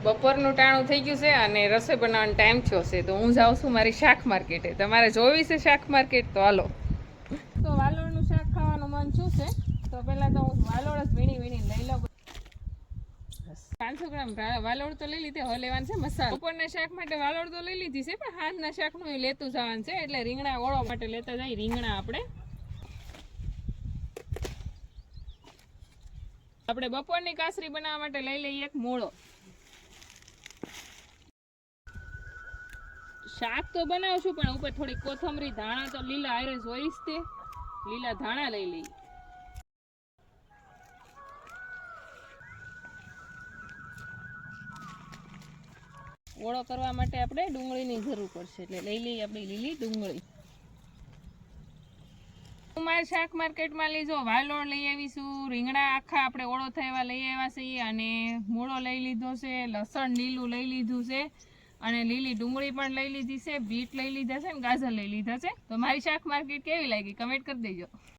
બપોરનું ટાણું થઈ ગયું છે અને રસોઈ બનાવવાનો ટાઈમ થયો છે, તો હું જાઉં છું મારી શાક માર્કેટે. તમારે જોવી છે શાક માર્કેટ તો હાલો. તો વાલોળનું શાક ખાવાનું મન શું છે, તો પહેલાં તો હું વાલોળ જ વીણી લઈ લઉં. 500 ગ્રામ વાલોળ તો લઈ લીધી. હવે લેવાનું છે મસાલો. બપોરના શાક માટે વાલોળ તો લઈ લીધી છે, પણ હાંજના શાકનું લેતું જવાનું છે, એટલે રીંગણા ઓળો માટે લેતા જાય. રીંગણા આપણે બપોરની કાસરી બનાવવા માટે લઈ લઈએ એક મૂળો. શાક તો બનાવશું, પણ ઉપર થોડી કોથમરી, ધાણા તો લીલા આયરે જોઈશ, તે લીલા ધાણા લઈ લઈએ. ઓળો કરવા માટે આપણે ડુંગળીની જરૂર પડશે, એટલે લઈ લઈએ આપણી લીલી ડુંગળી. મારે શાક માર્કેટમાં લીધો વાલોળ લઈ આવીશું, રીંગણા આખા આપણે ઓળો થયા લઈ આવ્યા છીએ, અને મૂળો લઈ લીધો છે, લસણ લીલું લઈ લીધું છે, અને લીલી ડુંગળી પણ લઈ લીધી છે, બીટ લઈ લીધા છે, અને ગાજર લઈ લીધા છે. તો મારી શાક માર્કેટ કેવી લાગી કમેન્ટ કરી દેજો.